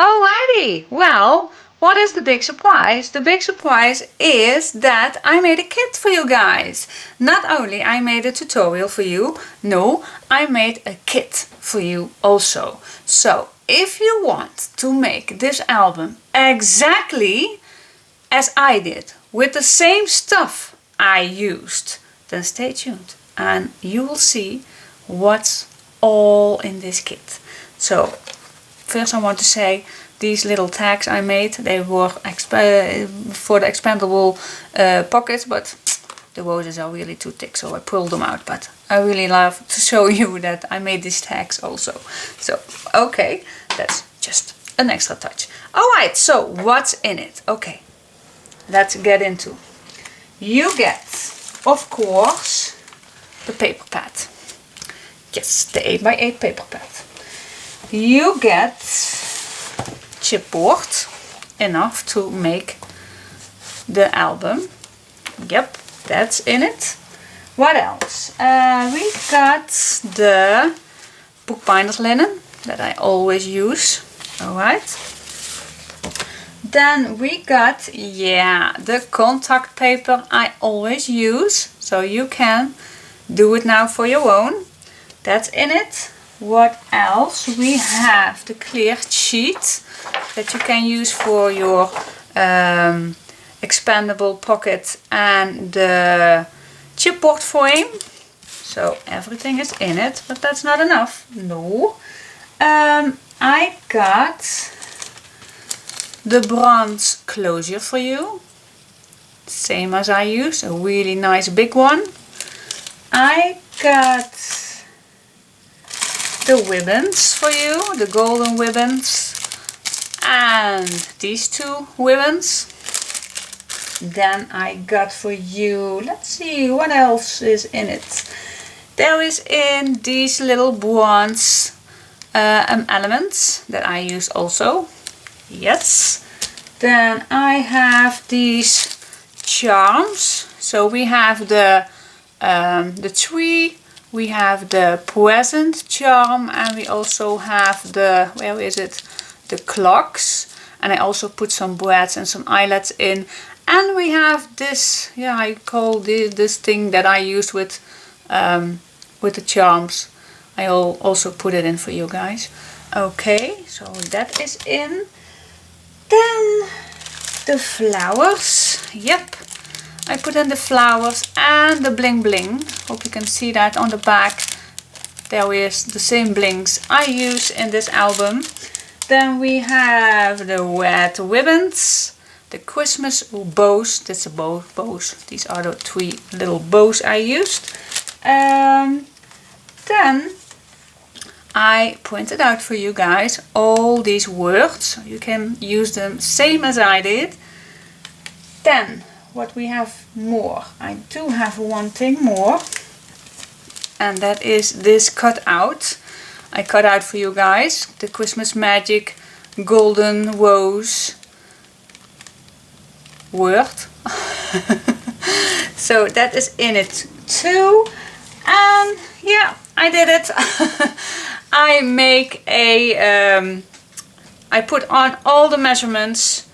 Alrighty, well, what is the big surprise? The big surprise is that I made a kit for you guys. Not only I made a tutorial for you, no, I made a kit for you also. So, if you want to make this album exactly as I did, with the same stuff I used, then stay tuned and you will see what's all in this kit. So, first I want to say these little tags I made, they were for the expandable pockets, but the roses are really too thick, so I pulled them out. But I really love to show you that I made these tags also. So, okay, that's just an extra touch. Alright, so what's in it? Okay, let's get into. You get, of course, the paper pad. Yes, the 8x8 paper pad. You get chipboard, enough to make the album. Yep, that's in it. What else? We got the bookbinder's linen that I always use. Alright. Then we got, the contact paper I always use. So you can do it now for your own. That's in it. What else? We have the clear sheet that you can use for your expandable pocket and the chipboard frame. So everything is in it, but that's not enough. No. I got the bronze closure for you. Same as I use, a really nice big one. I got the ribbons for you, the golden ribbons, and these two ribbons. Then I got for you, let's see what else is in it. There is in these little bronze elements that I use also. Yes. Then I have these charms. So we have the tree. We have the present charm, and we also have the, where is it, the clocks, and I also put some brads and some eyelets in, and we have this, I call this thing that I used with the charms. I also put it in for you guys. Okay, so that is in. Then the flowers, yep. I put in the flowers and the bling bling. Hope you can see that on the back. There is the same blings I use in this album. Then we have the red ribbons, the Christmas bows. That's a bows. These are the 3 little bows I used. Then I printed out for you guys all these words. You can use them same as I did. Then what we have more, I do have one thing more, and that is this cut out. I cut out for you guys the Christmas magic golden rose word. So that is in it too, and yeah, I did it. I make a I put on all the measurements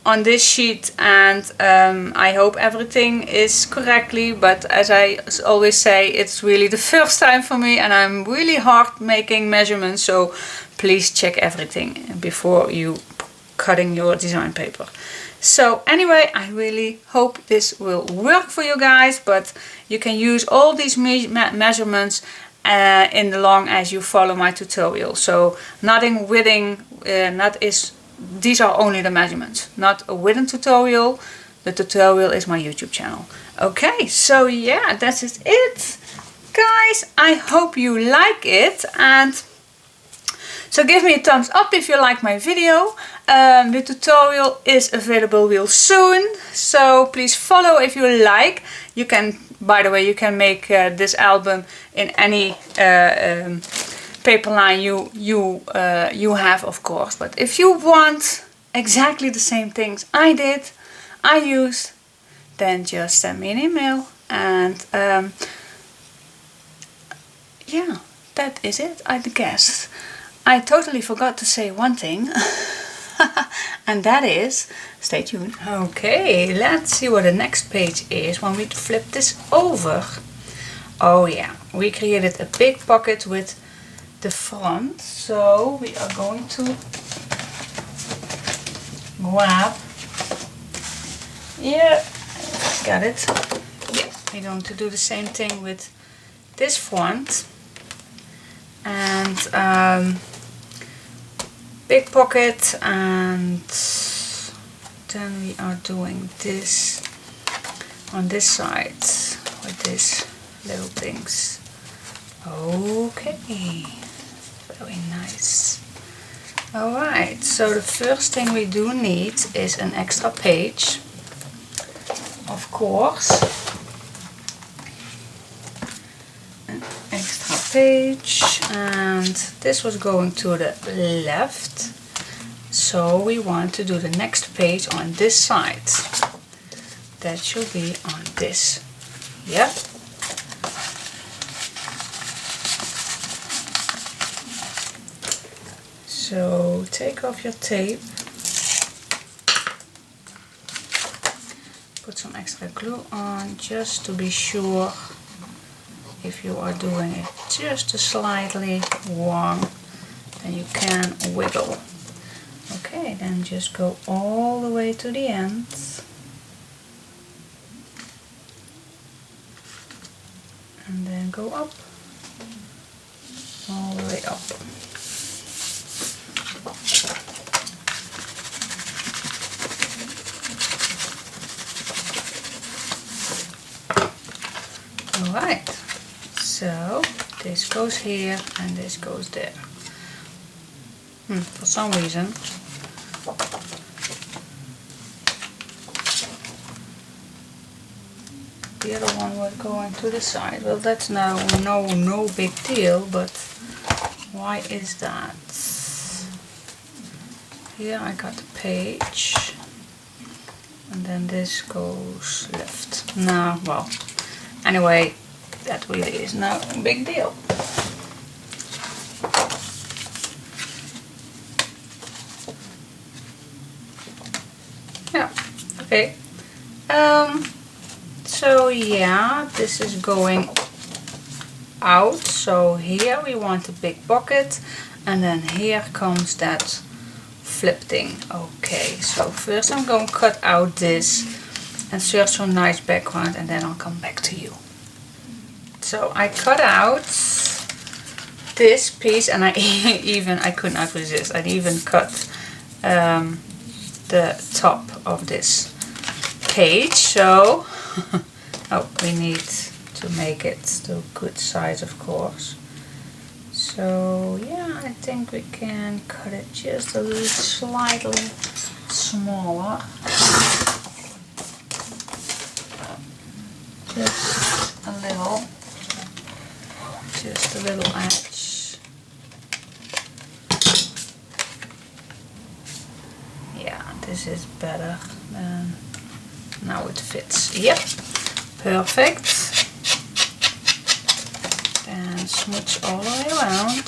on this sheet, and I hope everything is correctly, but as I always say, it's really the first time for me and I'm really hard making measurements, so please check everything before you cutting your design paper. So anyway, I really hope this will work for you guys, but you can use all these measurements in the long as you follow my tutorial. So nothing within, these are only the measurements, not a written tutorial. The tutorial is my YouTube channel. Okay, so yeah, that is it. Guys, I hope you like it, and so give me a thumbs up if you like my video. The tutorial is available real soon, so please follow if you like. You can, by the way, you can make this album in any paper line you have, of course, but if you want exactly the same things I used, then just send me an email, and yeah, that is it, I guess. I totally forgot to say one thing. And that is, stay tuned. Okay, let's see what the next page is when we flip this over. Oh yeah, we created a big pocket with the front, so we are going to grab, yeah, got it. Yeah, we're going to do the same thing with this front, and big pocket, and then we are doing this on this side with these little things. Okay, very nice. Alright, so the first thing we do need is an extra page, of course. An extra page, and this was going to the left, so we want to do the next page on this side. That should be on this. Yep. So take off your tape, put some extra glue on just to be sure if you are doing it just slightly wrong, then you can wiggle. Okay, then just go all the way to the end. And then go up, all the way up. Alright, so this goes here and this goes there. For some reason the other one was going to the side. Well, that's no big deal, but why is that? Here I got the page, and then this goes left. No, well, anyway, that really is no big deal. Yeah, okay. So yeah, this is going out. So here we want a big pocket, and then here comes that flip thing. Okay, so first I'm going to cut out this and search some nice background, and then I'll come back to you. So I cut out this piece, and I could not resist. I even cut the top of this page. So oh, we need to make it the good size, of course. So yeah, I think we can cut it just a little slightly smaller. Just a little edge. Yeah, this is better. Now it fits. Yep, perfect. And smooch all the way around.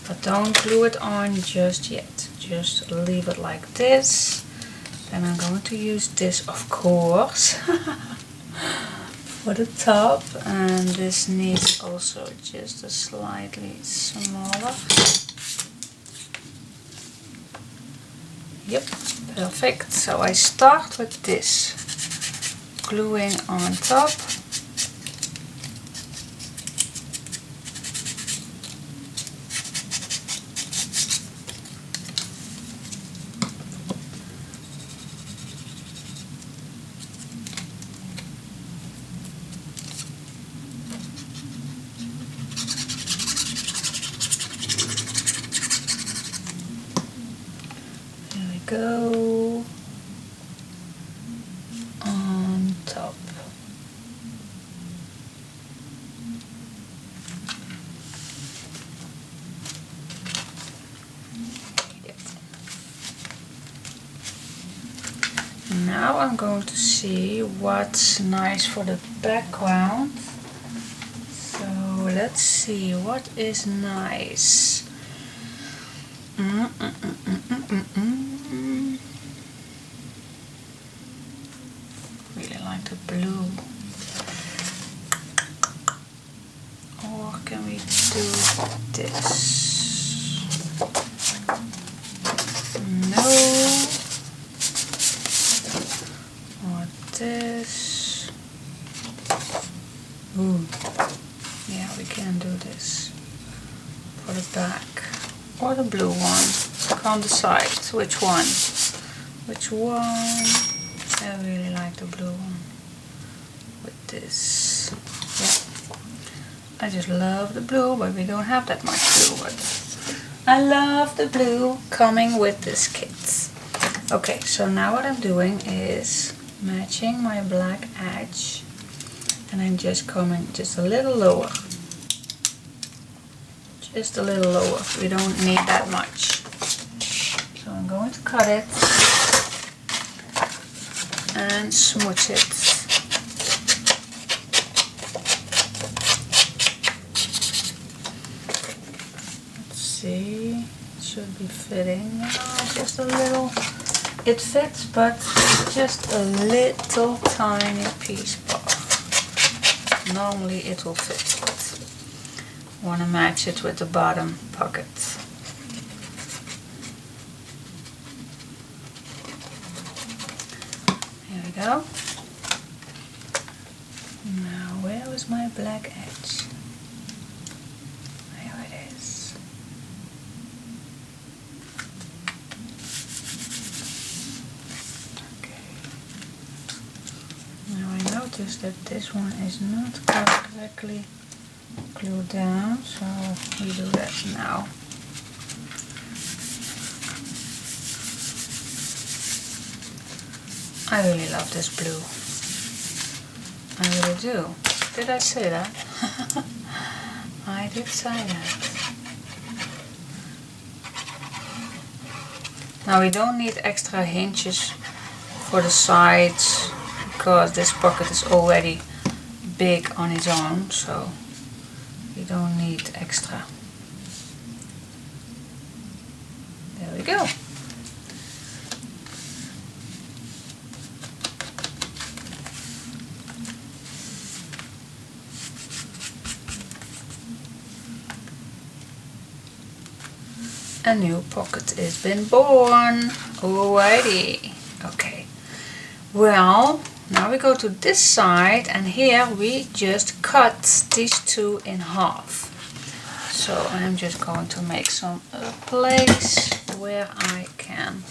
But don't glue it on just yet. Just leave it like this. Then I'm going to use this, of course, for the top. And this needs also just a slightly smaller. Yep, perfect. So I start with this, gluing on top. Go on top. Yep. now I'm going to see what's nice for the background. So let's see what is nice. Really like the blue. Or can we do this? No. Or this. Ooh. Yeah, we can do this. For the back. Or the blue one. I can't decide which one. Which one? I really like the blue one. With this. Yeah. I just love the blue, but we don't have that much blue. But I love the blue coming with this kit. Okay, so now what I'm doing is matching my black edge. And I'm just coming just a little lower. Just a little lower. We don't need that much. So I'm going to cut it and smooch it. Let's see. It should be fitting. Just a little. It fits, but just a little tiny piece part. Normally it will fit, but I want to match it with the bottom pocket. Here we go. Now where is my black edge? Here it is. Okay. Now I notice that this one is not correctly glued down, so we do that now. I really love this blue. I really do. Did I say that? I did say that. Now we don't need extra hinges for the sides because this pocket is already big on its own, so we don't need extra. There we go. A new pocket has been born. Alrighty. Okay. Well, now we go to this side, and here we just cut these two in half. So I'm just going to make some place where I can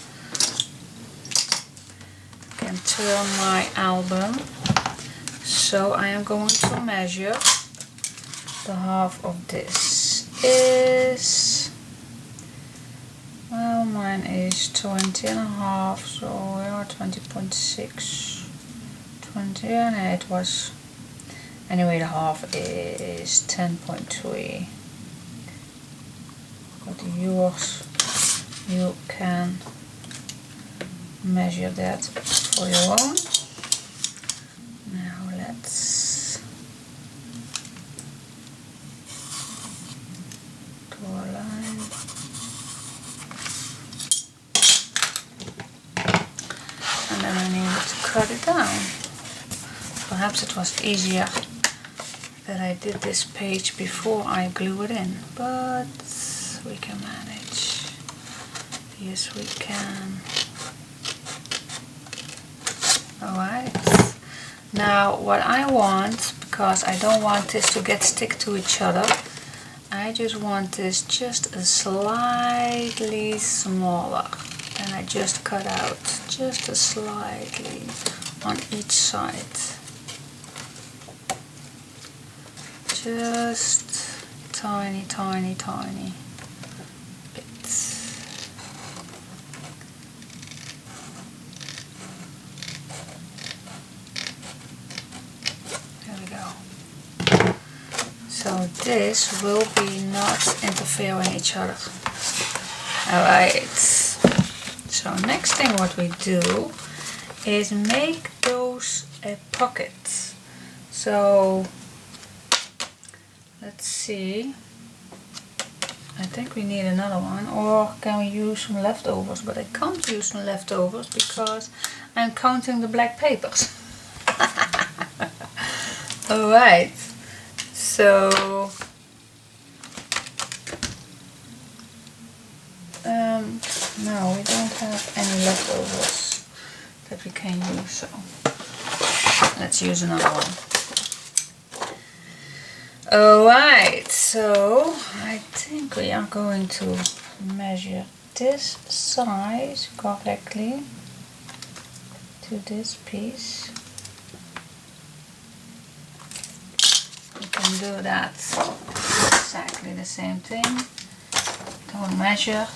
turn my album. So I am going to measure the half of this is, well, mine is 20 and a half, so we are 20.6. 20, and it was, anyway, the half is 10.3. But yours, you can measure that for your own. Now let's draw a line. And then I need to cut it down. Perhaps it was easier that I did this page before I glue it in, but we can manage. Yes, we can. Alright. Now what I want, because I don't want this to stick to each other, I just want this just a slightly smaller. And I just cut out just a slightly on each side. Just tiny, tiny, tiny bits. There we go. So this will be not interfering each other. Alright. So next thing what we do is make those a pocket. So let's see. I think we need another one, or can we use some leftovers? But I can't use some leftovers because I'm counting the black papers. Alright, so no, we don't have any leftovers that we can use, so let's use another one. Alright, so I think we are going to measure this size correctly to this piece. You can do that exactly the same thing. Don't measure,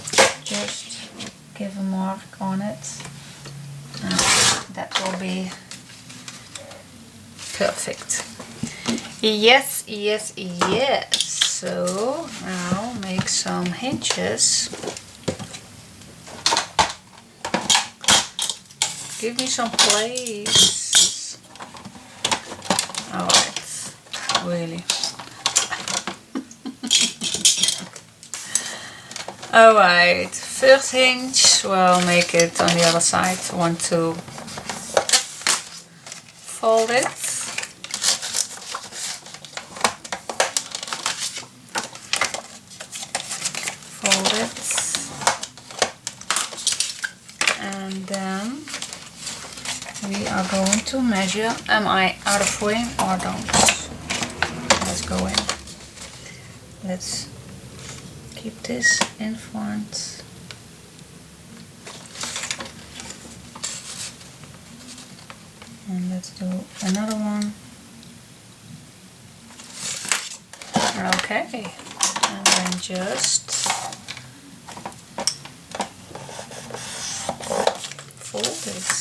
just give a mark on it. And that will be perfect. Yes, yes, yes. So now make some hinges. Give me some place. Alright, really. Alright, first hinge, well, make it on the other side. Want to fold it. Fold it. And then we are going to measure. Am I out of frame or don't? Let's go in. Let's keep this in front. And let's do another one. Okay. And then just fold this.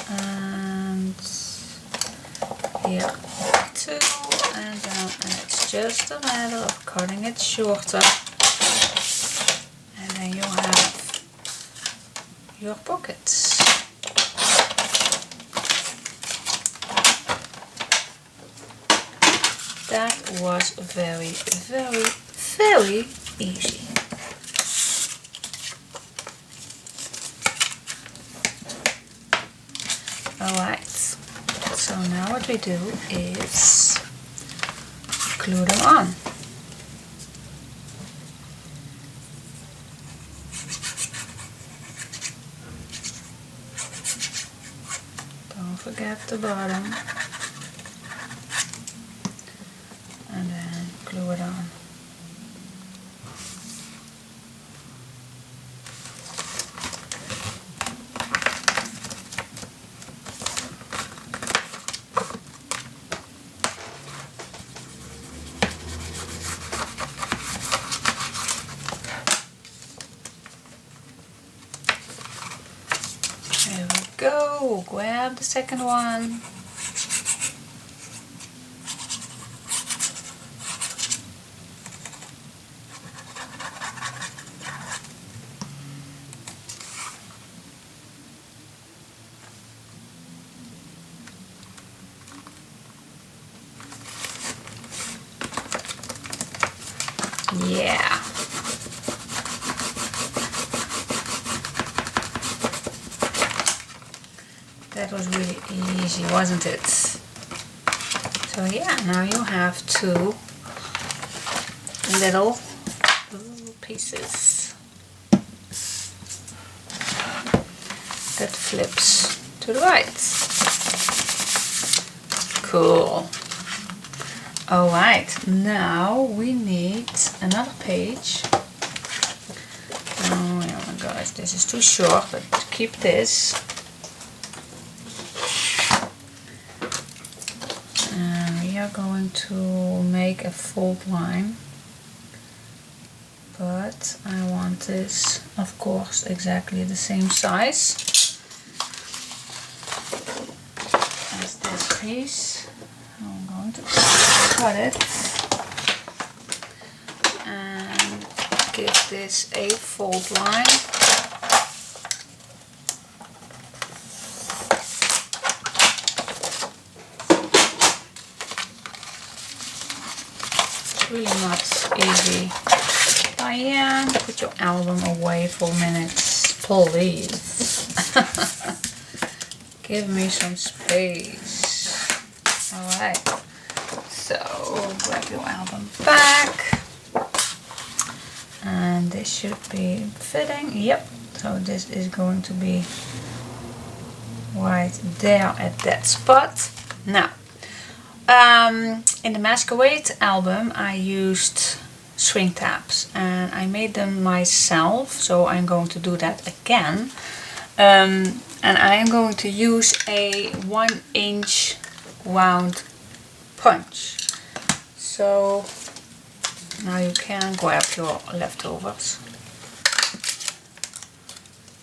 And here too. And then it's just a matter of cutting it shorter. And then you have your pockets. That was very, very, very easy. Alright, so now what we do is glue them on. Don't forget the bottom. And then glue it on. There we go. Grab the second one. Yeah. That was really easy, wasn't it? So yeah, now you have two little pieces that flips to the right. Cool. Alright, now we need another page. Oh my gosh, this is too short, but keep this. And we are going to make a fold line. But I want this, of course, exactly the same size as this piece. I'm going to cut it and give this a fold line. maybe. Diane, put your album away for a minute, please. Give me some space. Alright, so grab your album back. And this should be fitting. Yep, so this is going to be right there at that spot. Now, in the Masquerade album I used swing tabs and I made them myself, so I'm going to do that again. And I am going to use a 1-inch round punch. So now you can grab your leftovers,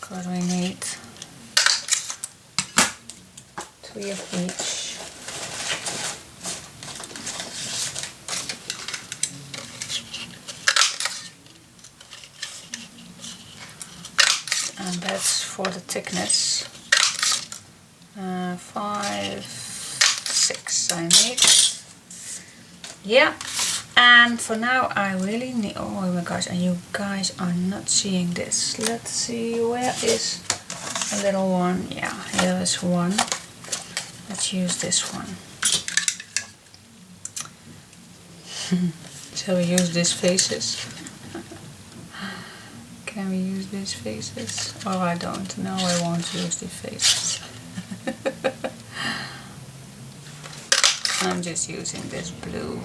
because we need 3 of each. And that's for the thickness. 5, 6 I need. Yeah. And for now I really need, oh my gosh, and you guys are not seeing this. Let's see, where is a little one? Yeah, here is one. Let's use this one. Shall we use these faces? Can we use these faces? Oh, I don't. No, I won't use the faces. I'm just using this blue.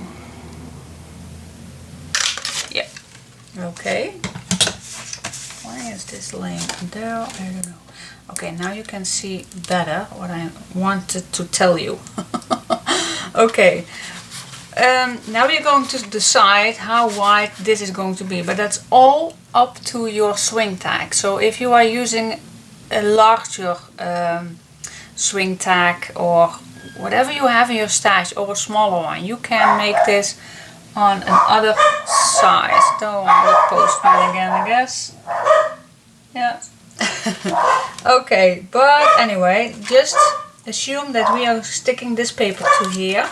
Yeah. Okay. Why is this laying there? I don't know. Okay, now you can see better what I wanted to tell you. Okay. Now we're going to decide how wide this is going to be, but that's all up to your swing tag. So if you are using a larger swing tag or whatever you have in your stash, or a smaller one, you can make this on another size. Don't want the postman again, I guess. Yeah. Okay, but anyway, just assume that we are sticking this paper to here.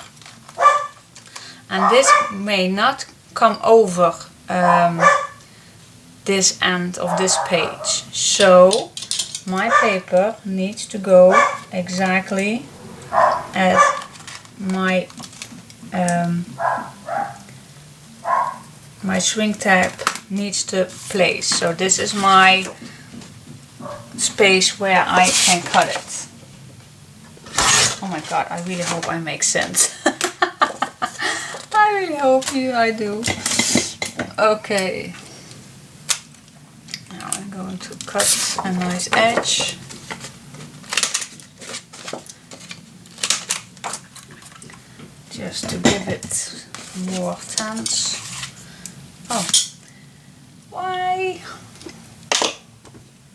And this may not come over this end of this page. So my paper needs to go exactly at my my swing tab needs to place. So this is my space where I can cut it. Oh my god, I really hope I make sense. I really hope I do. Okay. Now I'm going to cut a nice edge. Just to give it more tense. Oh, why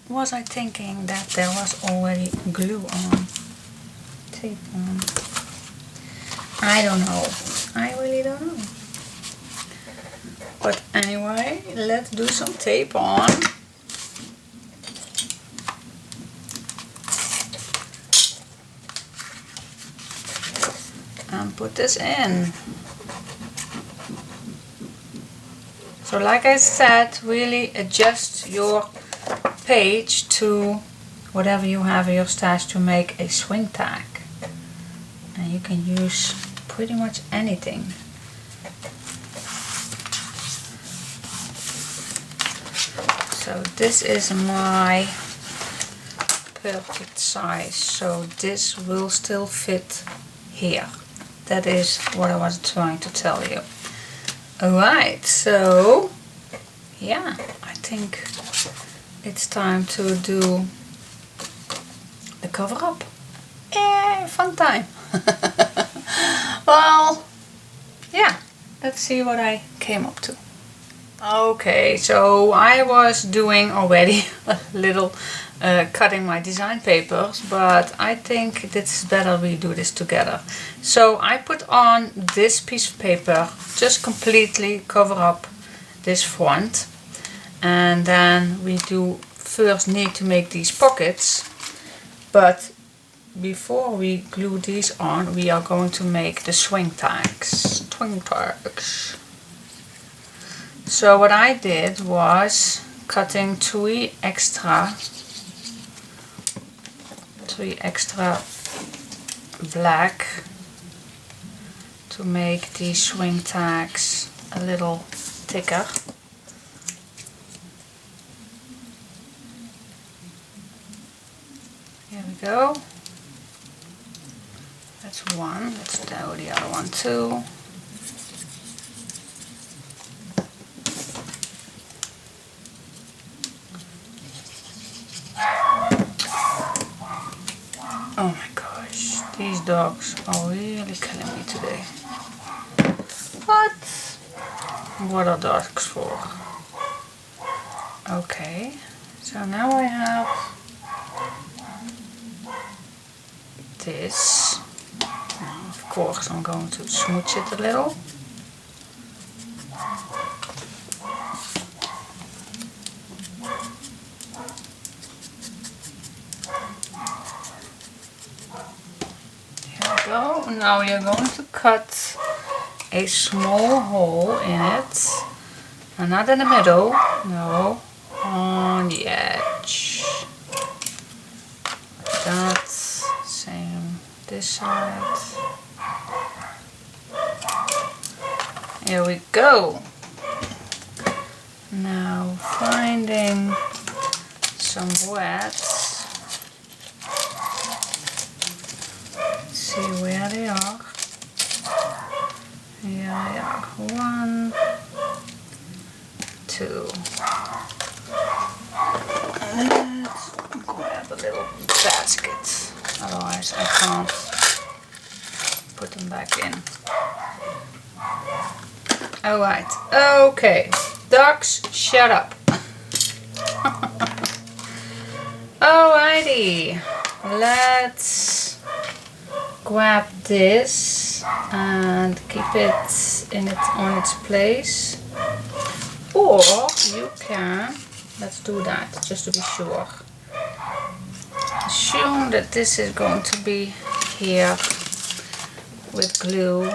was I thinking that there was already glue on, tape on? I don't know. I really don't know. But anyway, let's do some tape on. And put this in. So like I said, really adjust your page to whatever you have in your stash to make a swing tag. And you can use pretty much anything. So this is my perfect size. So this will still fit here. That is what I was trying to tell you. Alright, so yeah, I think it's time to do the cover up. Yay, fun time. Well, yeah, let's see what I came up to. Okay, so I was doing already a little cutting my design papers, but I think it's better we do this together. So I put on this piece of paper, just completely cover up this front, and then we do first need to make these pockets, but before we glue these on we are going to make the swing tags. So what I did was cutting three extra black to make these swing tags a little thicker. Here we go. That's one. Let's do the other one too. Oh my gosh, these dogs are really killing me today. What are dogs for? Okay, so now I have this. Now, of course I'm going to smooch it a little. Go. Now we are going to cut a small hole in it, and not in the middle, no, on the edge. Like that. Same this side. Here we go. Now finding some wet. See where they are. Here they are. 1, 2. Let's grab a little basket. Otherwise I can't put them back in. Alright. Okay. Ducks, shut up. Alrighty. Let's grab this and keep it on its place, or you can, let's do that just to be sure. Assume that this is going to be here with glue,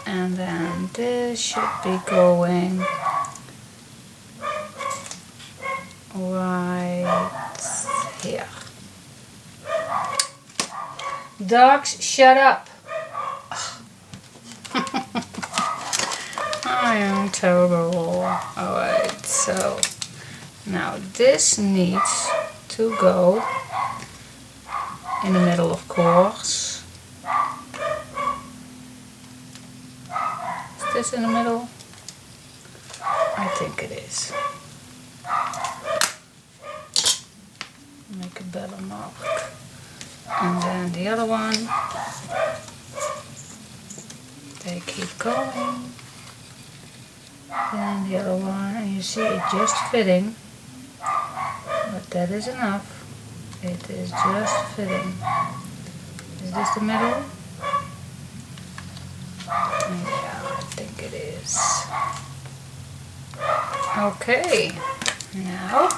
and then this should be going right here. Dogs, shut up. I am terrible. Alright, so now this needs to go in the middle, of course. Is this in the middle? I think it is. Make a better mark. And then the other one, they keep going. Then the other one, and you see it just fitting, but that is enough. It is just fitting. Is this the middle? Yeah, I think it is. Okay, now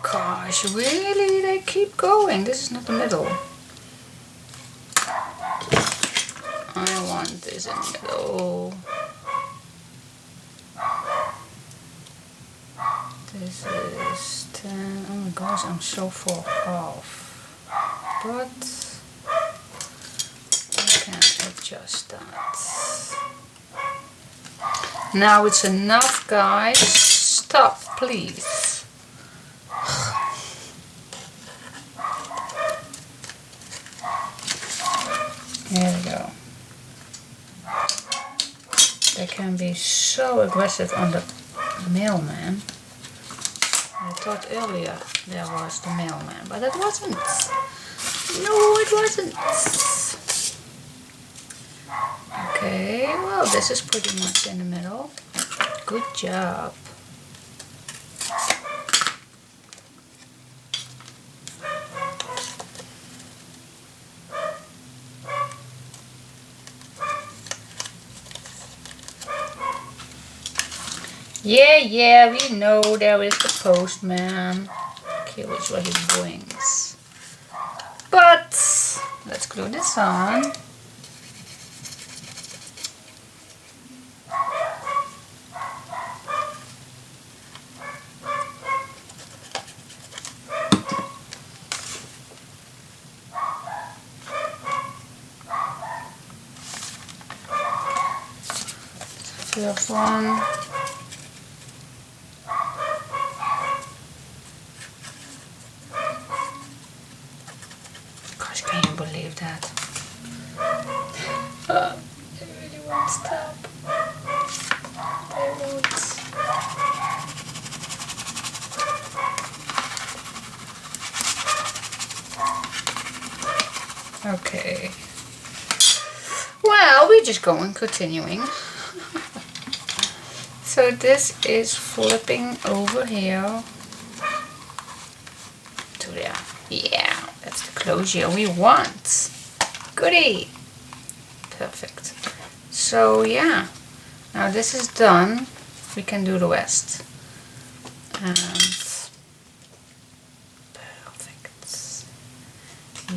gosh, really? They keep going. This is not the middle. I want this in the middle. This is 10. Oh my gosh, I'm so far off. But I can adjust that. Now it's enough, guys. Stop, please. Here we go. They can be so aggressive on the mailman. I thought earlier there was the mailman, but it wasn't. No, it wasn't. Okay, well, this is pretty much in the middle. Good job. Yeah, we know there is the postman. Okay, which way he brings. But let's glue this on. First one. Gosh, can you believe that? They really won't stop. They won't. Okay. Well, we're just continuing. So this is flipping over here to there. Yeah, that's the closure we want. Goodie. Perfect. So yeah, now this is done. We can do the rest. And perfect.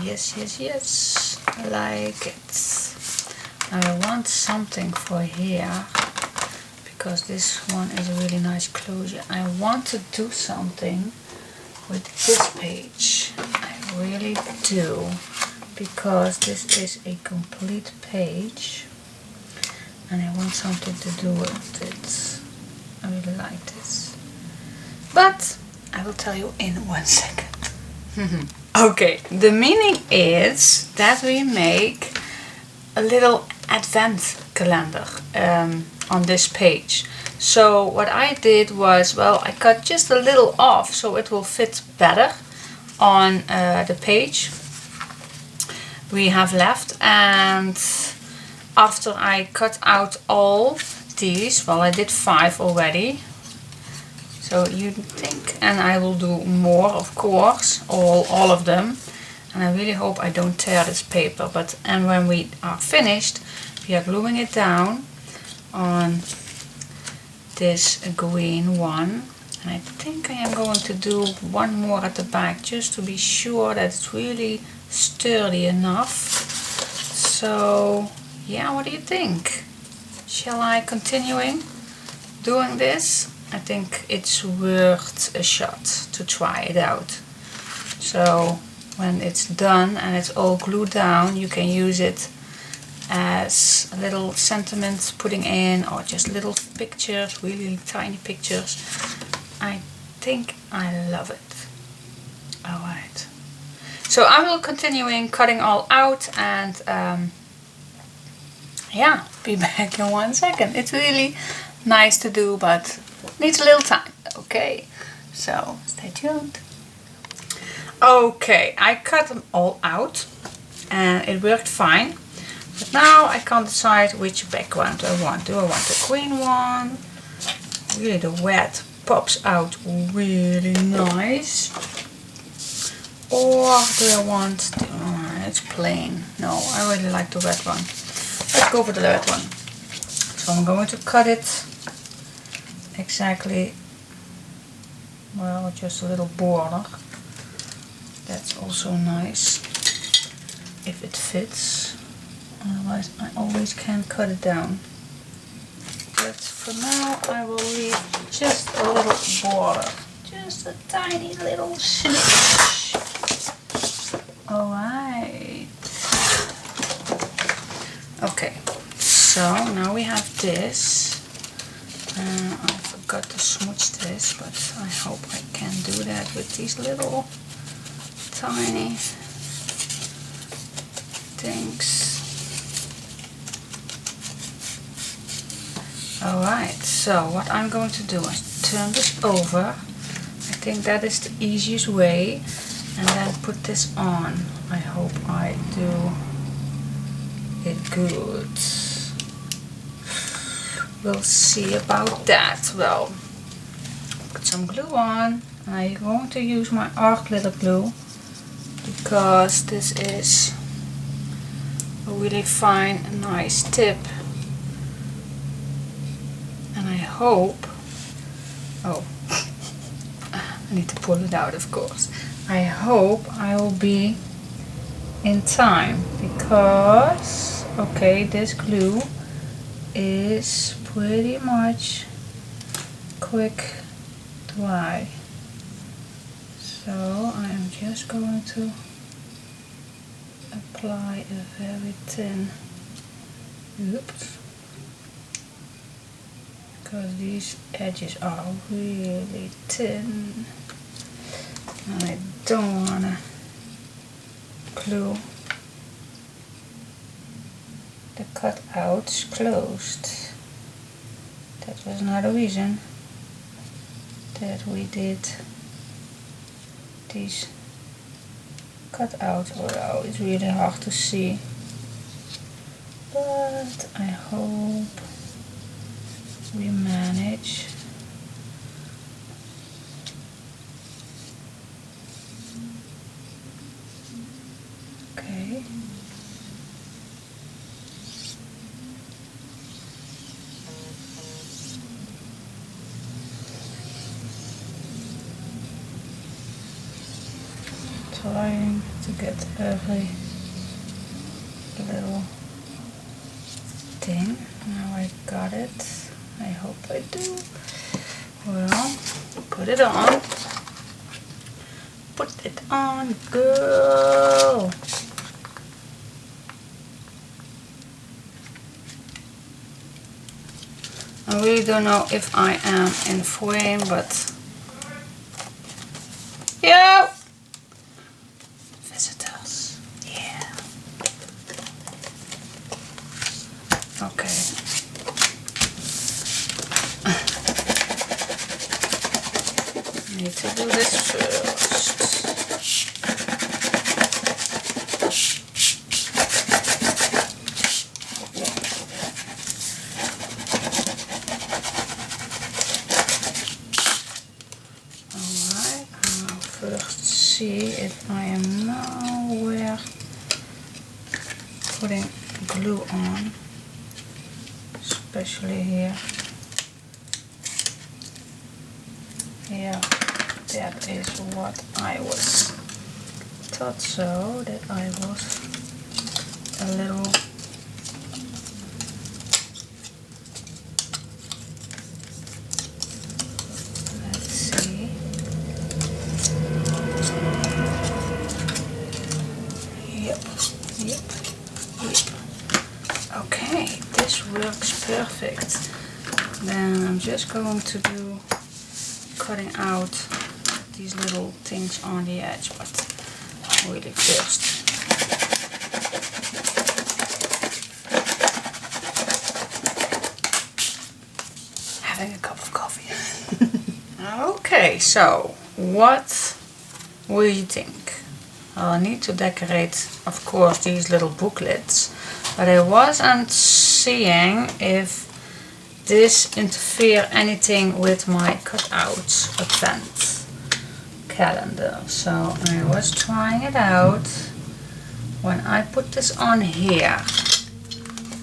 Yes, yes, yes. I like it. Now I want something for here, because this one is a really nice closure. I want to do something with this page. I really do, because this is a complete page and I want something to do with it. I really like this, but I will tell you in 1 second. Okay, the meaning is that we make a little advent calendar on this page. So what I did was, well, I cut just a little off so it will fit better on the page we have left. And after I cut out all these, well, I did 5 already, so you think, and I will do more, of course, all of them. And I really hope I don't tear this paper. And when we are finished, we are gluing it down on this green one. And I think I am going to do one more at the back, just to be sure that it's really sturdy enough. So yeah, what do you think? Shall I continuing doing this? I think it's worth a shot to try it out. So when it's done and it's all glued down, you can use it as a little sentiment putting in, or just little pictures, really tiny pictures. I think I love it. Alright. So I will continuing cutting all out, and yeah, be back in 1 second. It's really nice to do, but needs a little time. Okay, so stay tuned. Okay, I cut them all out and it worked fine. But now I can't decide which background I want. Do I want the green one? Really, the red pops out really nice. Or do I want, it's plain. No, I really like the red one. Let's go for the red one. So I'm going to cut it exactly, well, just a little border. That's also nice if it fits. Otherwise I always can cut it down. But for now I will leave just a little border. Just a tiny little smidge. Alright. Okay, so now we have this. I forgot to smudge this, but I hope I can do that with these little tiny things. Alright, so what I'm going to do is turn this over. I think that is the easiest way. And then put this on. I hope I do it good. We'll see about that. Well, put some glue on. I'm going to use my art glitter glue, because this is a really fine, nice tip. And I hope, oh, I need to pull it out, of course. I hope I will be in time, because, okay, this glue is pretty much quick dry. So I am just going to apply a very thin, oops, because these edges are really thin and I don't want to glue the cutouts closed. That was another reason that we did these cutouts. Wow, it's really hard to see, but I hope we manage. Okay. Trying to get every little thing. Now I got it. I hope I do. Well, put it on. Put it on, girl. I really don't know if I am in frame, but yeah. Visitors. Yeah. Okay. Need to do this first. Alright, I'll first see if I am nowhere putting glue on, especially here. Yeah, that is what I was thought, so that I was a little let's see. Yep. Okay, this works perfect. Then I'm just going to do cutting out these little things on the edge, but really first. Having a cup of coffee. Okay, so what will you think? I need to decorate, of course, these little booklets, but I wasn't seeing if this interfere anything with my cutouts advent calendar. So I was trying it out. When I put this on here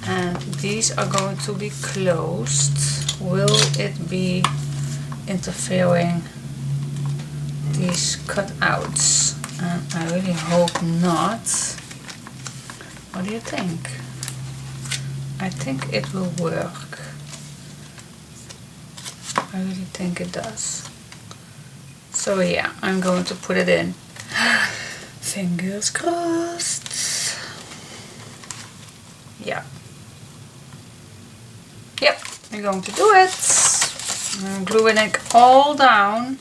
and these are going to be closed, will it be interfering these cutouts? And I really hope not. What do you think? I think it will work. I really think it does. So yeah, I'm going to put it in. Fingers crossed. Yeah. Yep, I'm going to do it. I'm gluing it all down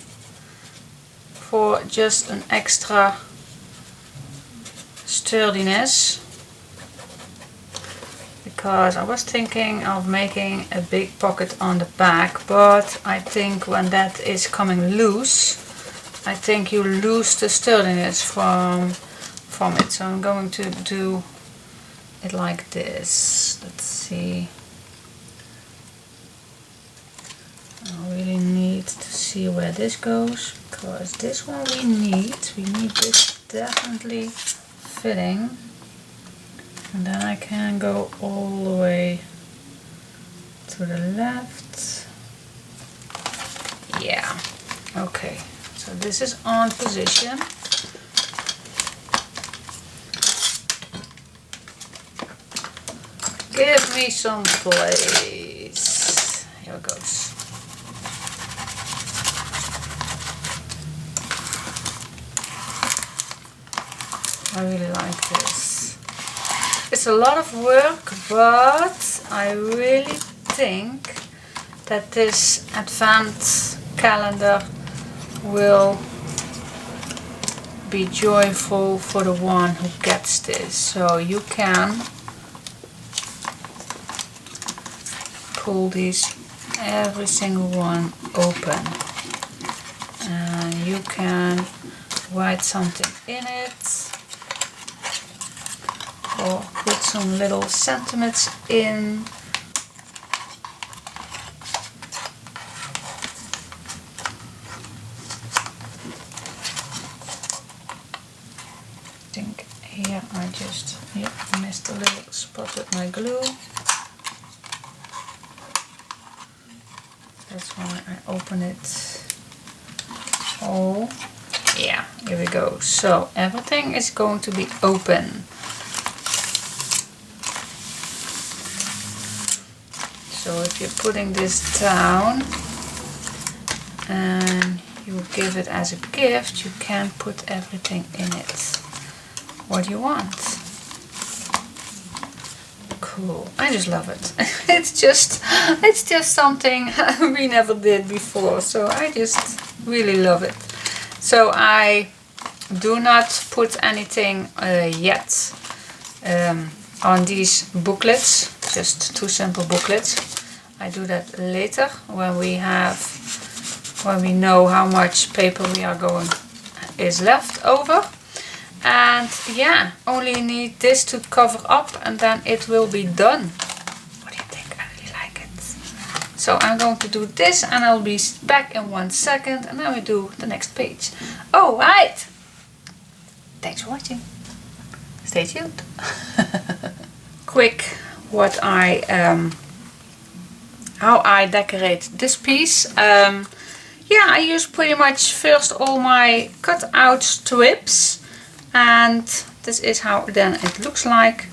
for just an extra sturdiness. Because I was thinking of making a big pocket on the back, but I think when that is coming loose, I think you lose the sturdiness from it. So I'm going to do it like this. Let's see. I really need to see where this goes, because this one we need this definitely fitting. And then I can go all the way to the left. Yeah, okay. So this is on position. Give me some place. Here it goes. I really like this. It's a lot of work, but I really think that this advent calendar will be joyful for the one who gets this. So you can pull these, every single one open, and you can write something in it or put some little sentiments in. I think here I just missed a little spot with my glue. That's why I open it. Oh, yeah, here we go. So everything is going to be open. So if you're putting this down and you give it as a gift, you can put everything in it. What you want. Cool. I just love it. It's just something we never did before, so I just really love it. So I do not put anything yet on these booklets, just 2 simple booklets. I do that later when we know how much paper is left over. And yeah, only need this to cover up and then it will be done. What do you think? I really like it. So I'm going to do this and I'll be back in 1 second and then we do the next page. Alright! Thanks for watching. Stay tuned. Quick, how I decorate this piece. Yeah, I use pretty much first all my cut out strips. And this is how then it looks like.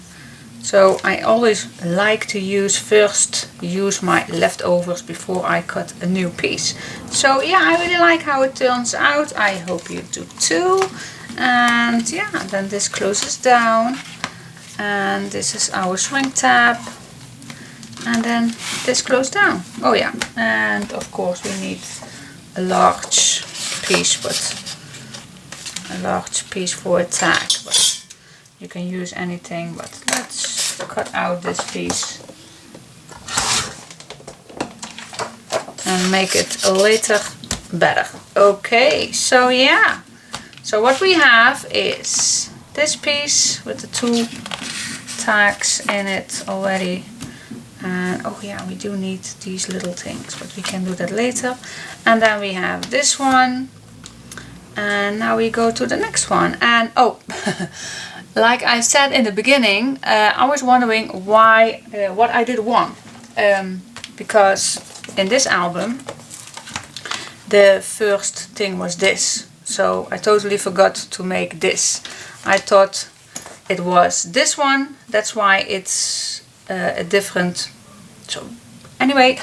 So I always like to use my leftovers before I cut a new piece. So yeah, I really like how it turns out. I hope you do too. And yeah, then this closes down. And this is our shrink tab. And then this closes down. Oh yeah, and of course we need a large piece, for a tag, but you can use anything, but let's cut out this piece and make it later better. Okay, so yeah, so what we have is this piece with the 2 tags in it already, and oh yeah, we do need these little things, but we can do that later. And then we have this one. And now we go to the next one. And oh, like I said in the beginning, I was wondering why, what I did wrong. Because in this album, the first thing was this. So I totally forgot to make this. I thought it was this one. That's why it's a different. So anyway,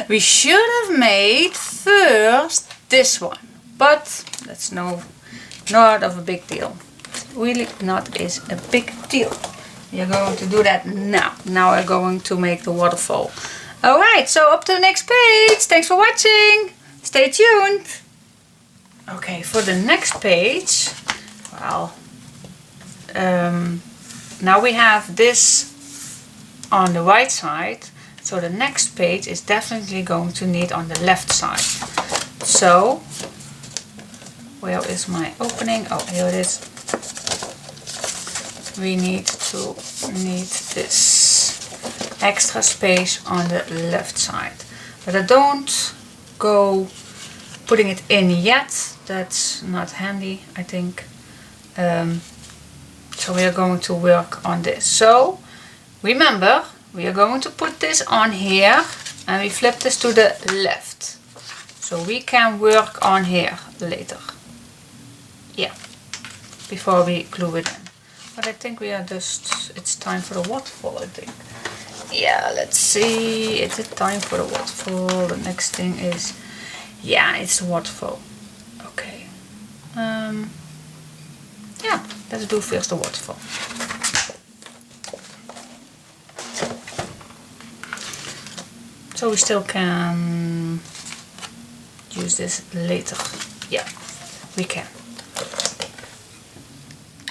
we should have made first this one, but that's not of a big deal. Really not is a big deal. We are going to do that now. Now we're going to make the waterfall. Alright, so up to the next page. Thanks for watching. Stay tuned. Okay, for the next page, well, now we have this on the right side. So the next page is definitely going to need on the left side. So, where is my opening? Oh, here it is. We need this extra space on the left side. But I don't go putting it in yet. That's not handy, I think. So we are going to work on this. So, remember, we are going to put this on here and we flip this to the left. So we can work on here later. Yeah, before we glue it in. But I think we are it's time for the waterfall, I think. Yeah, let's see, is it time for the waterfall? The next thing is, yeah, it's the waterfall. Okay. Yeah, let's do first the waterfall. so we still can use this later. Yeah, we can.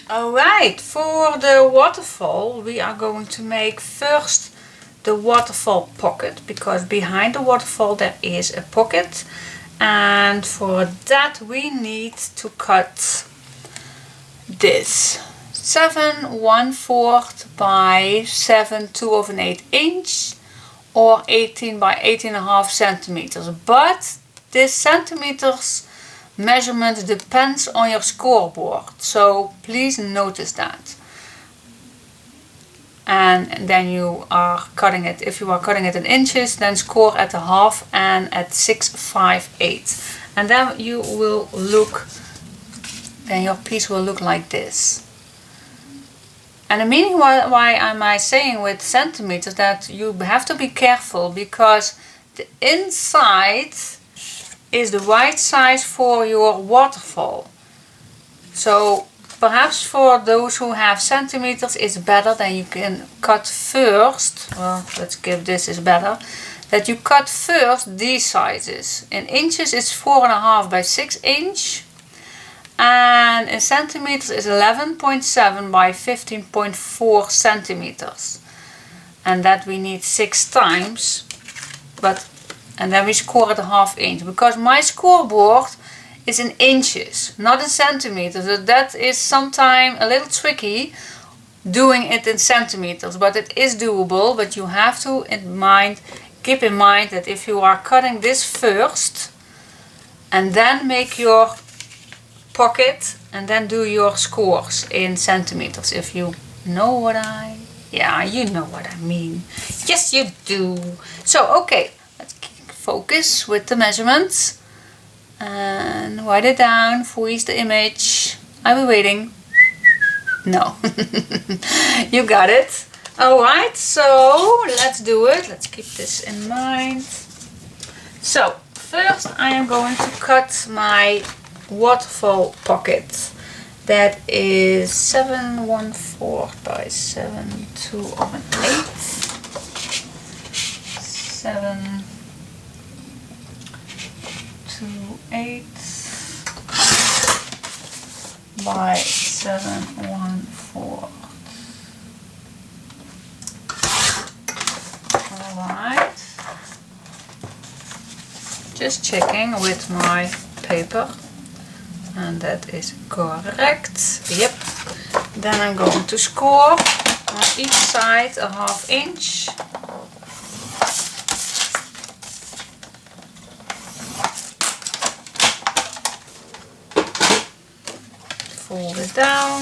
Alright, for the waterfall we are going to make first the waterfall pocket, because behind the waterfall there is a pocket, and for that we need to cut this 7 1/4 by 7 2/8 inch or 18 by 18.5 centimeters, but this centimeters measurement depends on your scoreboard, so please notice that. And then you are cutting it, if you are cutting it in inches, then score at the half and at 6/5/8, and then you will look, then your piece will look like this. And the meaning why am I saying with centimeters, that you have to be careful, because the inside is the right size for your waterfall. So perhaps for those who have centimeters it's better, then you can cut first, well, let's give this is better, that you cut first these sizes. In inches it's 4.5 by 6 inch, and in centimeters is 11.7 by 15.4 centimeters, and that we need 6 times, and then we score at a half inch, because my scoreboard is in inches, not in centimeters. So that is sometimes a little tricky doing it in centimeters, but it is doable. But you have to keep in mind that if you are cutting this first and then make your pocket and then do your scores in centimeters, if you know what you know what I mean. Yes, you do. So okay, let's focus with the measurements and write it down, freeze the image. I'll be waiting. No. You got it. Alright, so let's do it. Let's keep this in mind. So first I am going to cut my waterfall pocket. That is 7 1/4 by 7 2/8. 7 2/8 by 7 1/4. Alright. Just checking with my paper. And that is correct. Yep. Then I'm going to score on each side a half inch. Fold it down.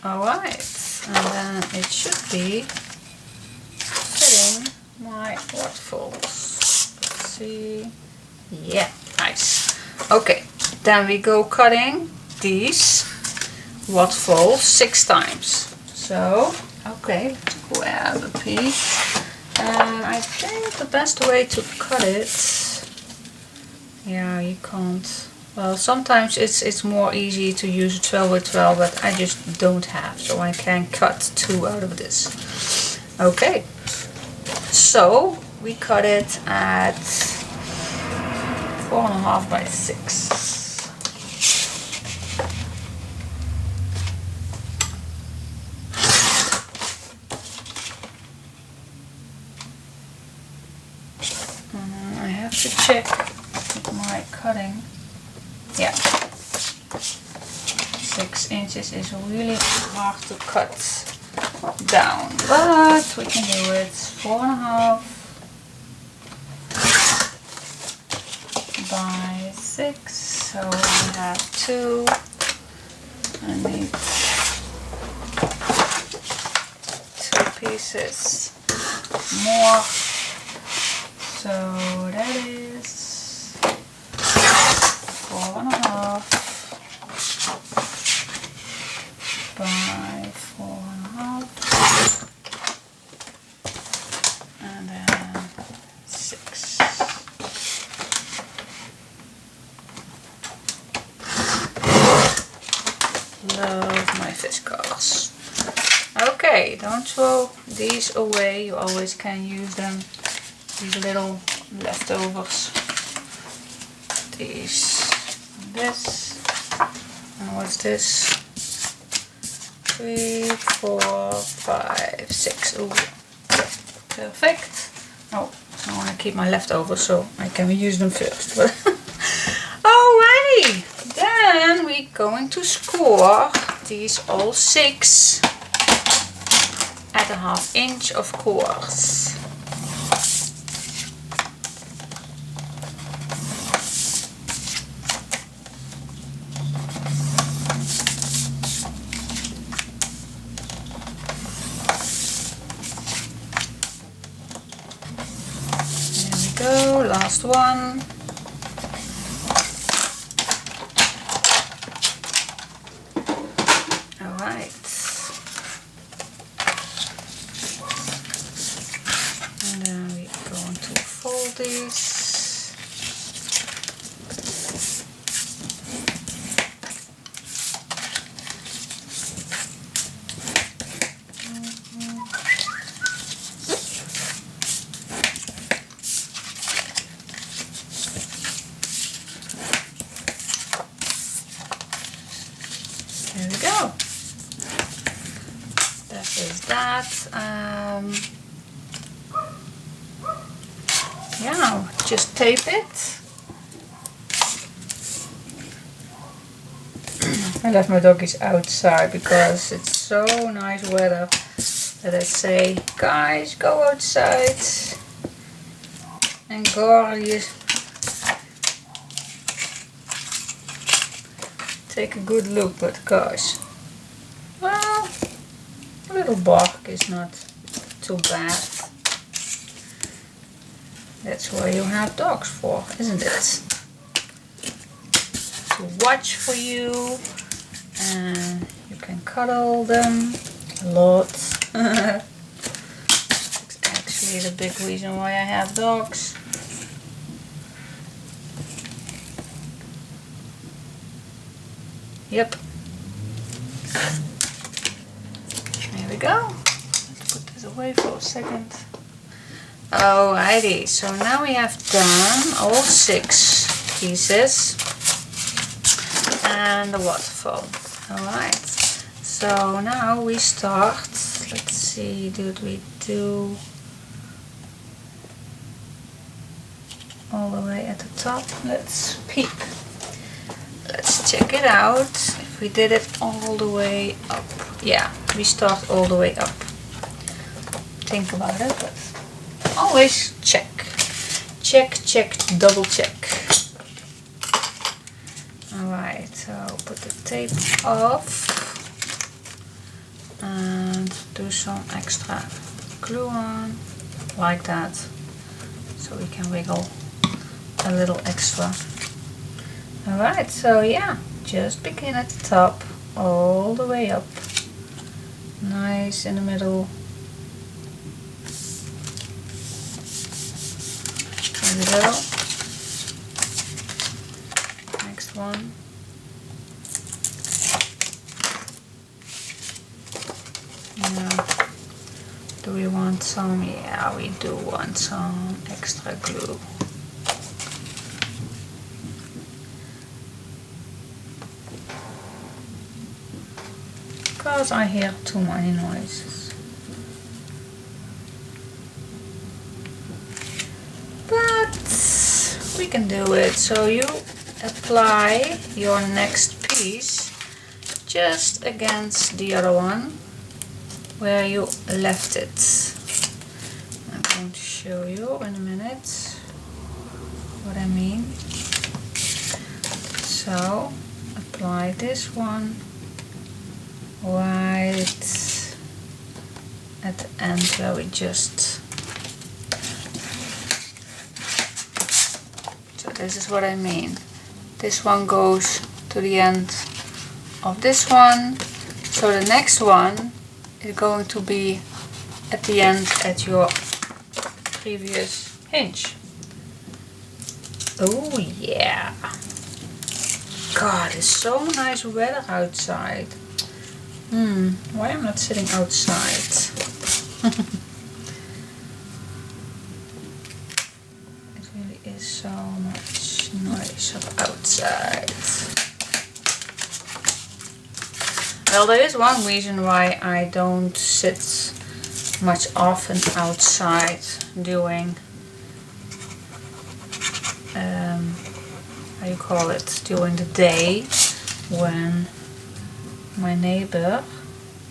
Alright, and then it should be fitting my waterfalls. Let's see. Yeah, nice. Okay, then we go cutting these waterfalls 6 times. So, okay, let's grab a piece. And I think the best way to cut it, yeah, you can't. Well, sometimes it's more easy to use a 12 by 12, but I just don't have, so I can cut 2 out of this. Okay, so we cut it at 4.5 by 6. I have to check with my cutting. Yeah, 6 inches is really hard to cut down, but we can do it. 4.5 by 6, so we have 2. I need 2 pieces more, so that is 4.5 by 4.5, and then 6. Love my Fiskars. Okay, don't throw these away. You always can use them. These little leftovers. These, this, and what's this? 3, 4, 5, 6. Ooh, perfect. Oh, I want to keep my leftovers so I can use them first. Alrighty, then we're going to score these all 6 at a 1/2 inch, of course. Go, last one. All right. And then we're going to fold these. There we go. That is that. Yeah, just tape it. I left my doggies outside because it's so nice weather that I say, guys, go outside and gorgeous. Take a good look, but gosh, well, a little bark is not too bad. That's what you have dogs for, isn't it? To watch for you, and you can cuddle them a lot. It's actually the big reason why I have dogs. Yep. There we go. Let's put this away for a second. Alrighty, so now we have done all 6 pieces and the waterfall. Alright, so now we start. Let's see, did we do all the way at the top? Let's peek. Let's check it out. If we did it all the way up. Yeah, we start all the way up. Think about it, but always check. Check, check, double check. Alright, so put the tape off and do some extra glue on, like that, so we can wiggle a little extra. Alright, so yeah, just begin at the top, all the way up. Nice in the middle. There we go. Next one. Now, do we want some? Yeah, we do want some extra glue. Because I hear too many noises. But we can do it. So you apply your next piece just against the other one where you left it. I'm going to show you in a minute what I mean. So apply this one right at the end where we just, so this is what I mean. This one goes to the end of this one, so the next one is going to be at the end at your previous hinge. Oh yeah. God, it's so nice weather outside. Why am I not sitting outside? It really is so much nicer outside. Well, there is one reason why I don't sit much often outside during how you call it, during the day when my neighbor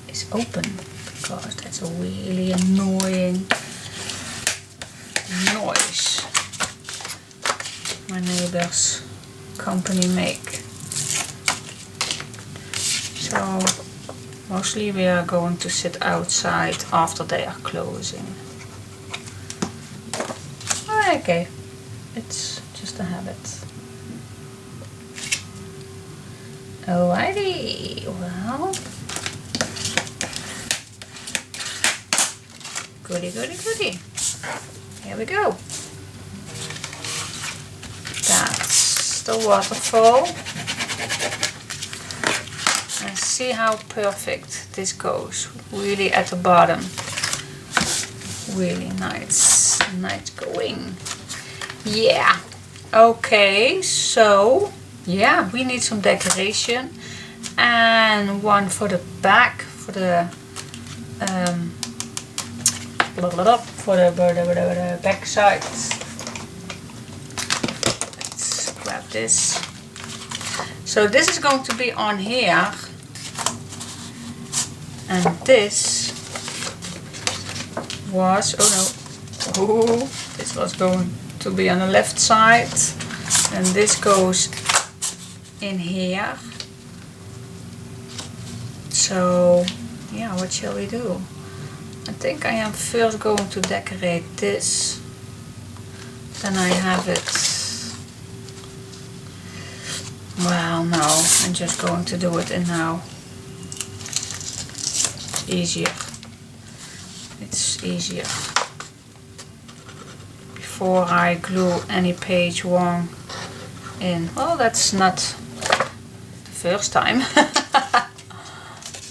is open, because that's a really annoying noise my neighbor's company make. So mostly we are going to sit outside after they are closing. Okay, it's just a habit. Alrighty, well, goody goody goody. Here we go. That's the waterfall. And see how perfect this goes. Really at the bottom. Really nice, nice going. Yeah. Okay, so yeah, we need some decoration and one for the back, for the back side. Let's grab this. So this is going to be on here, and this was, this was going to be on the left side, and this goes in here. So yeah, what shall we do? I think I am first going to decorate this, then I have it. Well, no, I'm just going to do it in now. It's easier. It's easier. Before I glue any page one in. Well, that's not the first time.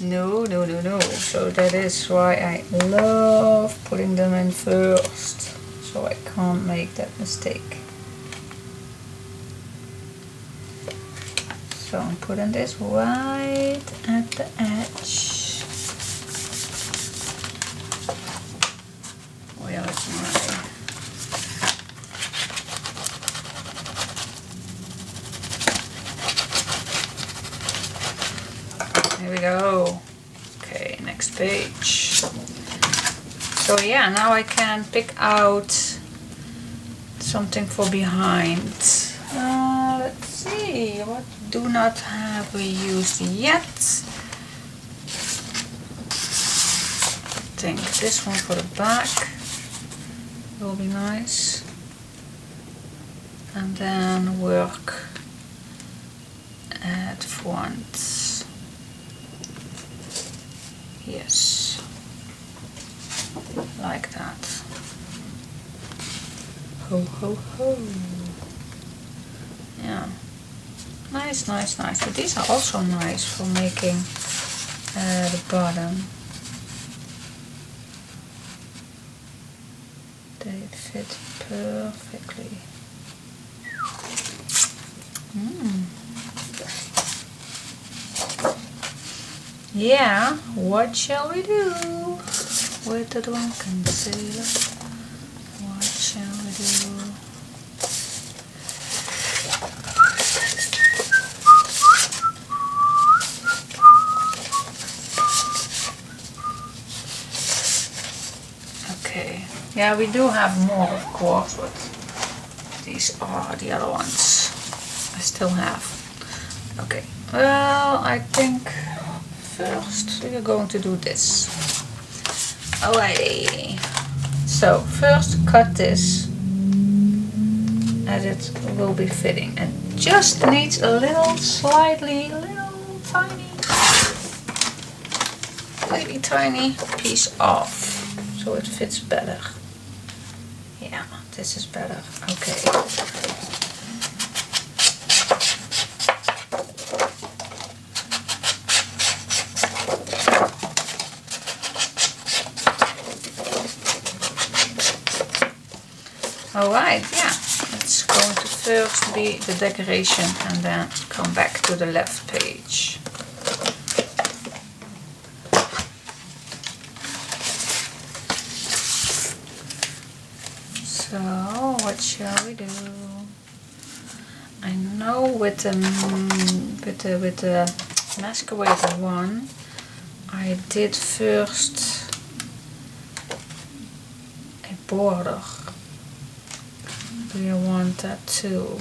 No. So that is why I love putting them in first. So I can't make that mistake. So I'm putting this right at the edge. Where is my... Here we go. Okay, next page. So yeah, now I can pick out something for behind. Let's see, what do not have we used yet? I think this one for the back will be nice. And then work at front. Yes, like that. Ho ho ho. Yeah, nice. But these are also nice for making the bottom. They fit perfectly. Yeah, what shall we do with the drunken sailor? What shall we do? Okay, yeah, we do have more, of course, but these are the other ones I still have. Okay, well, I think first we are going to do this. Alrighty. So first cut this as it will be fitting, and just needs a little tiny piece off so it fits better. Yeah, this is better. Okay. Alright, yeah. It's going to first be the decoration and then come back to the left page. So, what shall we do? I know with the masquerader one, I did first a border. Do you want that too?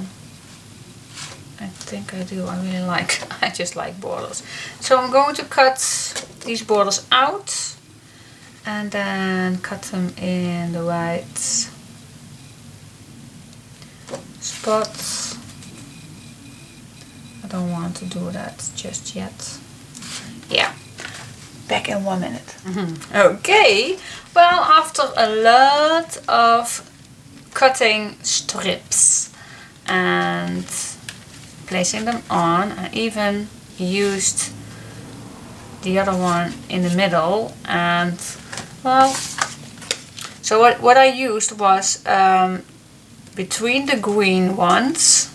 I think I do. I really like, I just like borders. So I'm going to cut these borders out and then cut them in the right spots. I don't want to do that just yet. Yeah, back in 1 minute. Okay, well, after a lot of cutting strips and placing them on, I even used the other one in the middle, and well, so what I used was between the green ones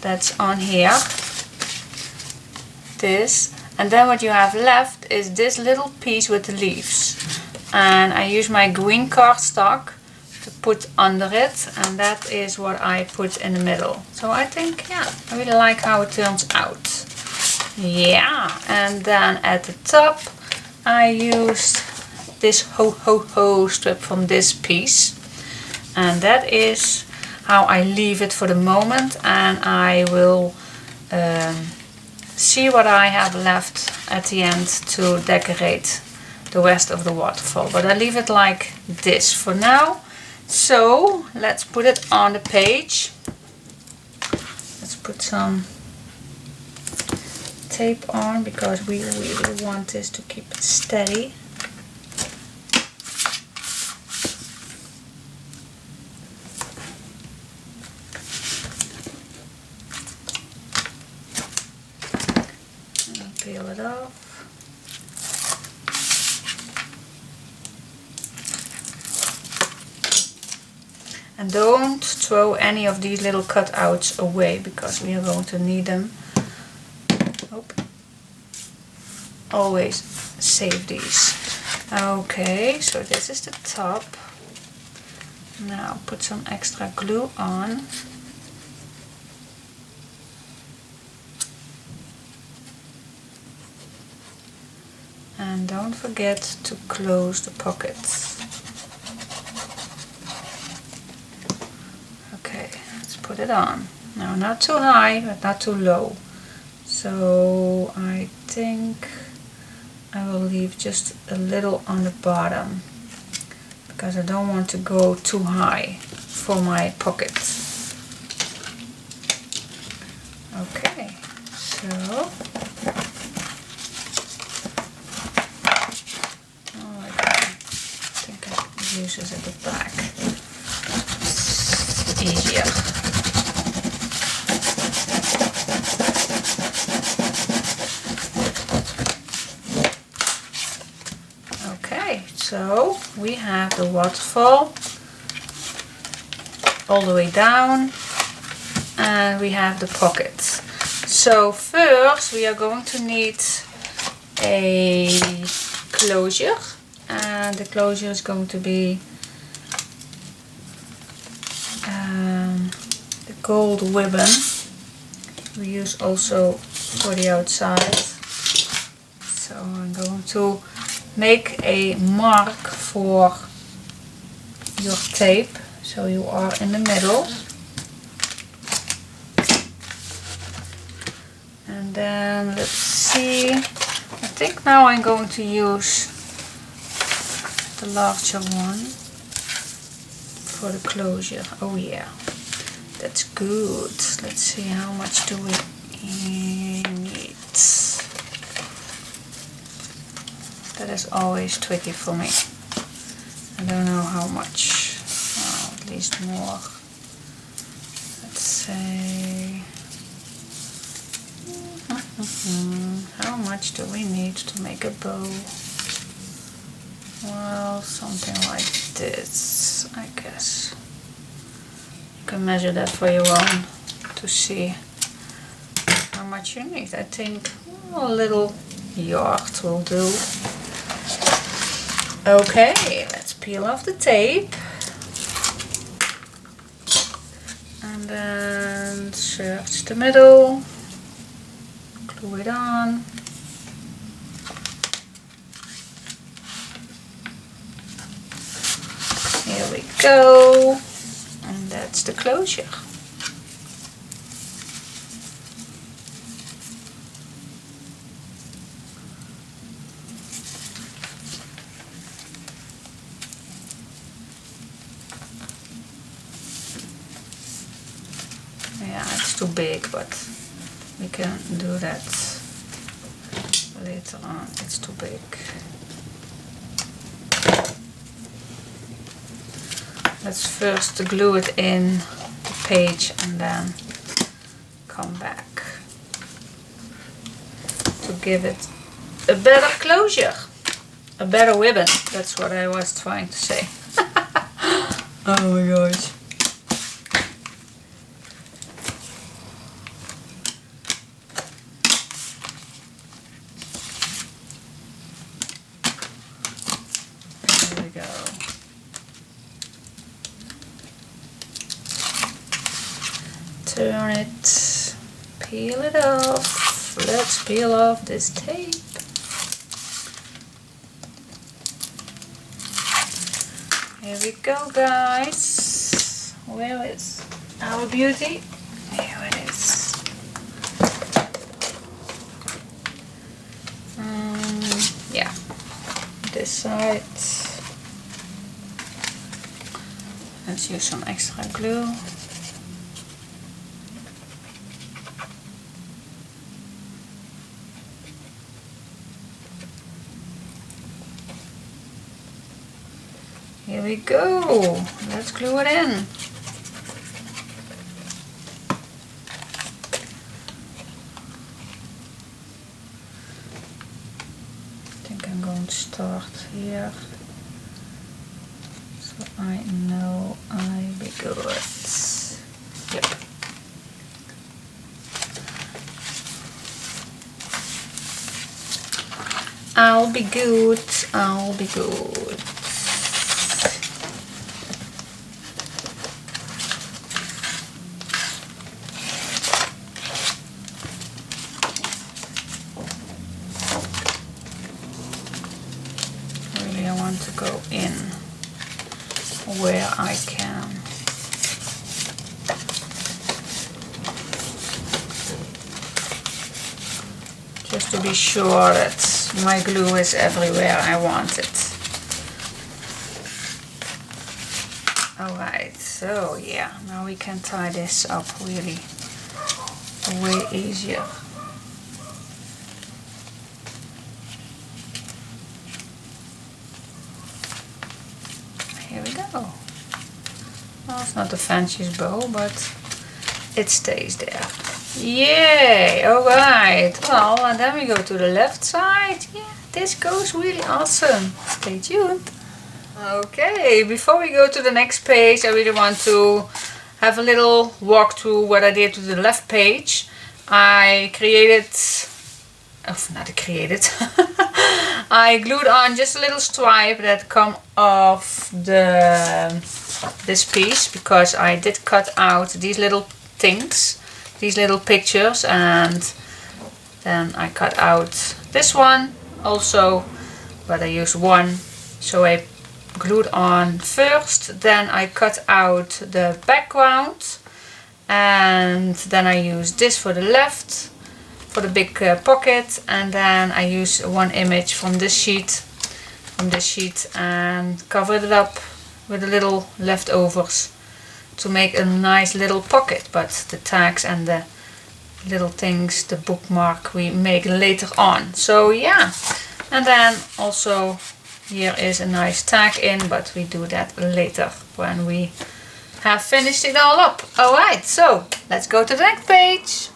that's on here, this, and then what you have left is this little piece with the leaves, and I use my green cardstock to put under it, and that is what I put in the middle. So I think, yeah, I really like how it turns out. Yeah, and then at the top I used this ho ho ho strip from this piece, and that is how I leave it for the moment, and I will see what I have left at the end to decorate the rest of the waterfall, but I leave it like this for now. So let's put it on the page. Let's put some tape on because we really want this to keep it steady. And peel it off. And don't throw any of these little cutouts away because we are going to need them. Always save these. Okay, so this is the top. Now put some extra glue on. And don't forget to close the pockets. Okay, let's put it on. Now, not too high, but not too low. So I think I will leave just a little on the bottom because I don't want to go too high for my pockets. Okay, so I think I use this at the back. It's easier. So we have the waterfall all the way down, and we have the pockets. So first we are going to need a closure, and the closure is going to be the gold ribbon we use also for the outside. So I'm going to make a mark for your tape, so you are in the middle. And then let's see, I think now I'm going to use the larger one for the closure. Oh yeah, that's good. Let's see, how much do we need? That is always tricky for me. I don't know how much. Oh, at least more. Let's say... How much do we need to make a bow? Well, something like this, I guess. can measure that for your own to see how much you need. I think a little yard will do. Okay, let's peel off the tape. And then search the middle, glue it on. Here we go. And that's the closure. Yeah, it's too big, but we can do that later on. It's too big. Let's first glue it in the page and then come back to give it a better closure, a better ribbon. That's what I was trying to say. Oh my gosh. There we go. Turn it, peel it off. Let's peel off this tape. Here we go, guys. Where is our beauty? Here it is. Yeah, this side. Let's use some extra glue. Here we go. Let's glue it in. I think I'm going to start here, so I know I'll be good. Yep. I'll be good. I'll be good. To go in where I can. Just to be sure that my glue is everywhere I want it. Alright, so yeah, now we can tie this up really way easier. Here we go. Well, it's not the fanciest bow, but it stays there. Yay! Alright. Well, and then we go to the left side. Yeah, this goes really awesome. Stay tuned. Okay, before we go to the next page, I really want to have a little walk through what I did to the left page. I created... I glued on just a little stripe that come off this piece, because I did cut out these little things, these little pictures, and then I cut out this one also, but I used one, so I glued on first, then I cut out the background, and then I used this for the left, for the big pocket, and then I use one image from this sheet, and covered it up with the little leftovers to make a nice little pocket. But the tags and the little things, the bookmark, we make later on. So yeah, and then also here is a nice tag in, but we do that later when we have finished it all up. Alright, so let's go to the next page.